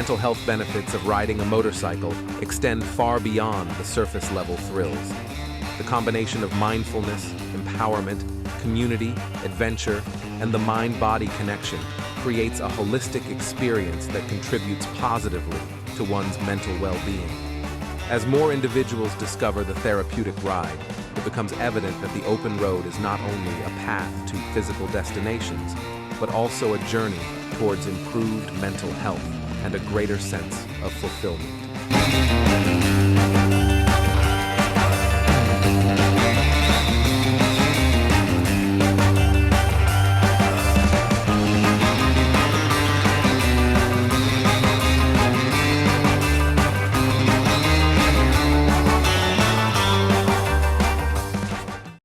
mental health benefits of riding a motorcycle extend far beyond the surface-level thrills. The combination of mindfulness, empowerment, community, adventure, and the mind-body connection creates a holistic experience that contributes positively to one's mental well-being. As more individuals discover the therapeutic ride, it becomes evident that the open road is not only a path to physical destinations, but also a journey towards improved mental health and a greater sense of fulfillment.